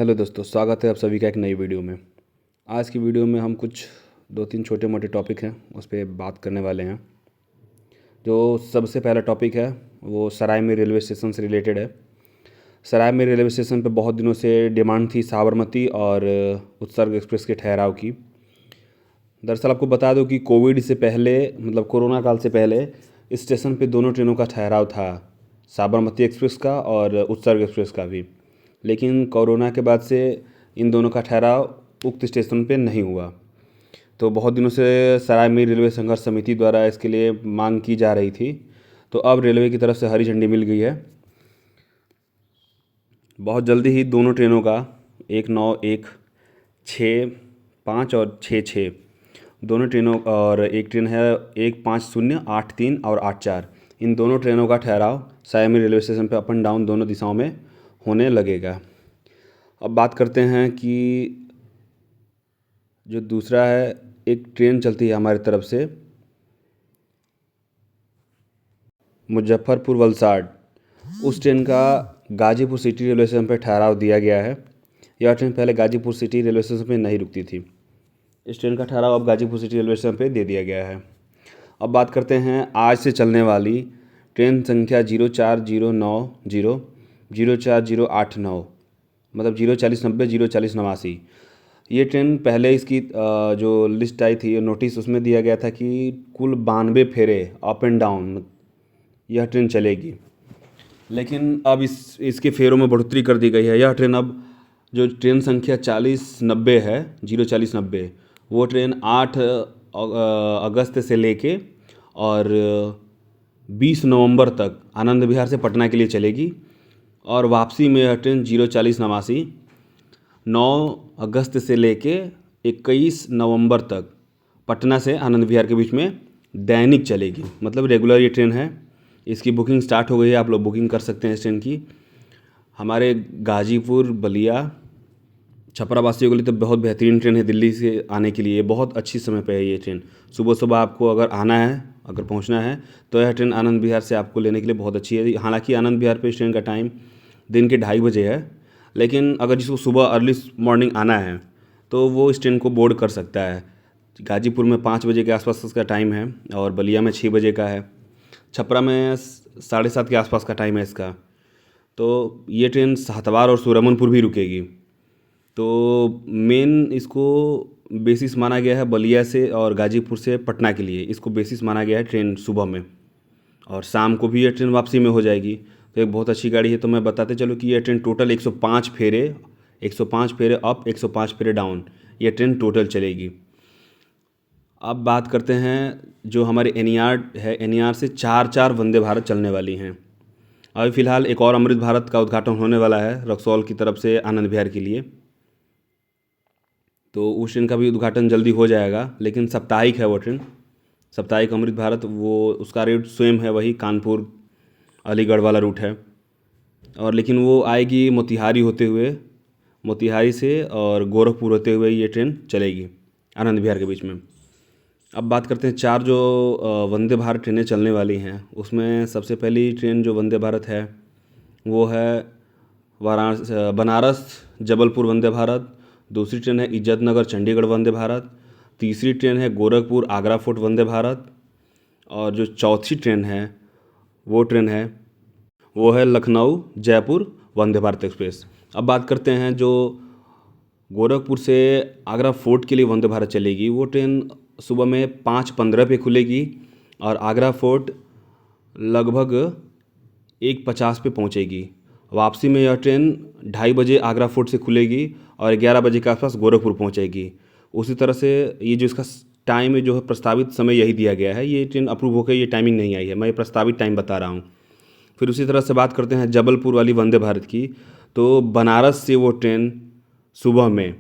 Hello दोस्तों, स्वागत है आप सभी का एक नई वीडियो में। आज की वीडियो में हम कुछ 2-3 छोटे मोटे टॉपिक हैं उस पर बात करने वाले हैं। जो सबसे पहला टॉपिक है वो सराय में रेलवे स्टेशन से रिलेटेड है। सराय में रेलवे स्टेशन पे बहुत दिनों से डिमांड थी साबरमती और उत्सर्ग एक्सप्रेस के ठहराव की। दरअसल आपको बता दूं कि कोविड से पहले मतलब कोरोना काल से पहले इस स्टेशन पे दोनों ट्रेनों का ठहराव था, साबरमती एक्सप्रेस का और उत्सर्ग एक्सप्रेस का भी। लेकिन कोरोना के बाद से इन दोनों का ठहराव उक्त स्टेशन पे नहीं हुआ। तो बहुत दिनों से सराय में रेलवे संघर्ष समिति द्वारा इसके लिए मांग की जा रही थी। तो अब रेलवे की तरफ से हरी झंडी मिल गई है। बहुत जल्दी ही दोनों ट्रेनों का 19, 6, 5 और 6 दोनों ट्रेनों और एक ट्रेन है 150, 83 और 84, इन दोनों ट्रेनों का ठहराव सराय में रेलवे स्टेशन पर अप एंड डाउन दोनों दिशाओं में होने लगेगा। अब बात करते हैं कि जो दूसरा है, एक ट्रेन चलती है हमारी तरफ से मुजफ्फरपुर वलसाड। उस ट्रेन का गाजीपुर सिटी रेलवे स्टेशन पर ठहराव दिया गया है। यह ट्रेन पहले गाजीपुर सिटी रेलवे स्टेशन पर नहीं रुकती थी। इस ट्रेन का ठहराव अब गाजीपुर सिटी रेलवे स्टेशन पर दे दिया गया है। अब बात करते हैं आज से चलने वाली ट्रेन संख्या 0409 04089, मतलब 04090 04089। ये ट्रेन पहले इसकी जो लिस्ट आई थी नोटिस, उसमें दिया गया था कि कुल 92 फेरे अप एंड डाउन यह ट्रेन चलेगी। लेकिन अब इसके फेरों में बढ़ोतरी कर दी गई है। यह ट्रेन अब जो ट्रेन संख्या 4090 है 04090, वो ट्रेन 8 अगस्त से लेके और 20 नवंबर तक आनंद विहार से पटना के लिए चलेगी। और वापसी में यह ट्रेन 04089 9 अगस्त से लेके 21 नवंबर तक पटना से आनंद विहार के बीच में दैनिक चलेगी, मतलब रेगुलर ये ट्रेन है। इसकी बुकिंग स्टार्ट हो गई है, आप लोग बुकिंग कर सकते हैं इस ट्रेन की। हमारे गाजीपुर, बलिया, छपरा वासियों के लिए तो बहुत बेहतरीन ट्रेन है। दिल्ली से आने के लिए बहुत अच्छी समय पे है ये ट्रेन। सुबह सुबह आपको अगर आना है, अगर पहुंचना है, तो यह ट्रेन आनंद विहार से आपको लेने के लिए बहुत अच्छी है। हालांकि आनंद विहार पे इस ट्रेन का टाइम दिन के 2:30 बजे है, लेकिन अगर जिसको सुबह अर्ली मॉर्निंग आना है तो वो इस ट्रेन को बोर्ड कर सकता है। गाजीपुर में 5 बजे के आसपास इसका टाइम है और बलिया में 6 बजे का है। छपरा में 7:30 के आसपास का टाइम है इसका। तो ये ट्रेन साहतवार और सुरमनपुर भी रुकेगी। तो मेन इसको बेसिस माना गया है बलिया से और गाजीपुर से पटना के लिए, इसको बेसिस माना गया है ट्रेन सुबह में। और शाम को भी ये ट्रेन वापसी में हो जाएगी। तो एक बहुत अच्छी गाड़ी है। तो मैं बताते चलूँ कि ये ट्रेन टोटल 105 फेरे, 105 फेरे अप, 105 फेरे डाउन ये ट्रेन टोटल चलेगी। अब बात करते हैं जो हमारे एनईआर है, एनईआर से 4 वंदे भारत चलने वाली हैं। अभी फ़िलहाल एक और अमृत भारत का उद्घाटन होने वाला है रक्सौल की तरफ से आनंद विहार के लिए। तो उस ट्रेन का भी उद्घाटन जल्दी हो जाएगा, लेकिन साप्ताहिक है वो ट्रेन, साप्ताहिक अमृत भारत। वो उसका रूट सेम है, वही कानपुर अलीगढ़ वाला रूट है। और लेकिन वो आएगी मोतिहारी होते हुए, मोतिहारी से और गोरखपुर होते हुए ये ट्रेन चलेगी आनंद विहार के बीच में। अब बात करते हैं 4 जो वंदे भारत ट्रेनें चलने वाली हैं। उसमें सबसे पहली ट्रेन जो वंदे भारत है वो है वाराणसी बनारस जबलपुर वंदे भारत। दूसरी ट्रेन है इज्जतनगर चंडीगढ़ वंदे भारत। तीसरी ट्रेन है गोरखपुर आगरा फोर्ट वंदे भारत। और जो चौथी ट्रेन है वो है लखनऊ जयपुर वंदे भारत एक्सप्रेस। अब बात करते हैं जो गोरखपुर से आगरा फोर्ट के लिए वंदे भारत चलेगी। वो ट्रेन सुबह में 5:15 पे खुलेगी और आगरा फोर्ट लगभग 1:50 पे पहुंचेगी। वापसी में यह ट्रेन 2:30 बजे आगरा फोर्ट से खुलेगी और 11 बजे के आसपास गोरखपुर पहुंचेगी। उसी तरह से ये जो इसका टाइम है जो है प्रस्तावित समय यही दिया गया है। ये ट्रेन अप्रूव होकर ये टाइमिंग नहीं आई है, मैं ये प्रस्तावित टाइम बता रहा हूँ। फिर उसी तरह से बात करते हैं जबलपुर वाली वंदे भारत की। तो बनारस से वो ट्रेन सुबह में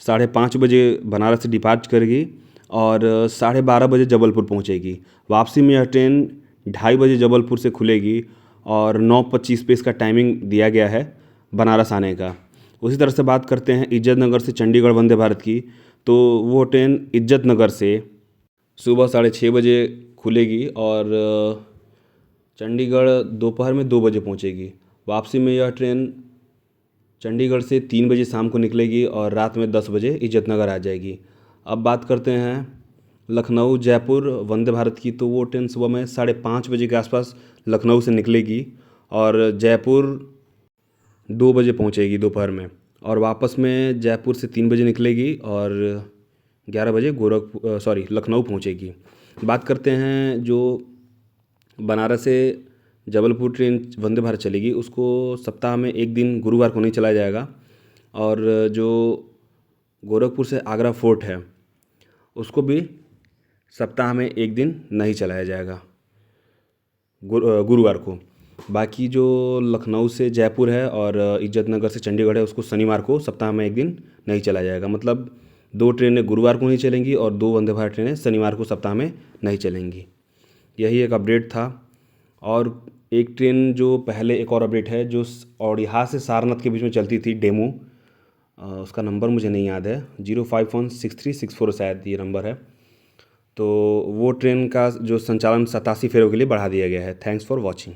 5:30 बजे बनारस से डिपार्च करेगी और 12:30 बजे जबलपुर पहुंचेगी। वापसी में यह ट्रेन 2:30 बजे जबलपुर से खुलेगी और 9:25 पे इसका टाइमिंग दिया गया है बनारस आने का। उसी तरह से बात करते हैं इज्जतनगर से चंडीगढ़ वंदे भारत की। तो वो ट्रेन इज्जतनगर से सुबह 6:30 बजे खुलेगी और चंडीगढ़ दोपहर में 2 बजे पहुंचेगी। वापसी में यह ट्रेन चंडीगढ़ से 3 बजे शाम को निकलेगी और रात में 10 बजे इज्जतनगर आ जाएगी। अब बात करते हैं लखनऊ जयपुर वंदे भारत की, तो वो ट्रेन सुबह में 5:30 बजे के आसपास लखनऊ से निकलेगी और जयपुर 2 बजे पहुंचेगी दोपहर में, और वापस में जयपुर से 3 बजे निकलेगी और 11 बजे लखनऊ पहुंचेगी। बात करते हैं जो बनारस से जबलपुर ट्रेन वंदे भारत चलेगी, उसको सप्ताह में एक दिन गुरुवार को नहीं चलाया जाएगा, और जो गोरखपुर से आगरा फोर्ट है उसको भी सप्ताह में एक दिन नहीं चलाया जाएगा गुरुवार को। बाकी जो लखनऊ से जयपुर है और इज्जतनगर से चंडीगढ़ है उसको शनिवार को सप्ताह में एक दिन नहीं चलाया जाएगा। मतलब 2 ट्रेनें गुरुवार को नहीं चलेंगी और 2 वंदे भारत ट्रेनें शनिवार को सप्ताह में नहीं चलेंगी। यही एक अपडेट था। और एक ट्रेन जो पहले एक और अपडेट है जो औड़िहा से सारनाथ के बीच में चलती थी डेमू, उसका नंबर मुझे नहीं याद है, 0516364 शायद ये नंबर है। तो वो ट्रेन का जो संचालन 87 फेरों के लिए बढ़ा दिया गया है। Thanks for watching.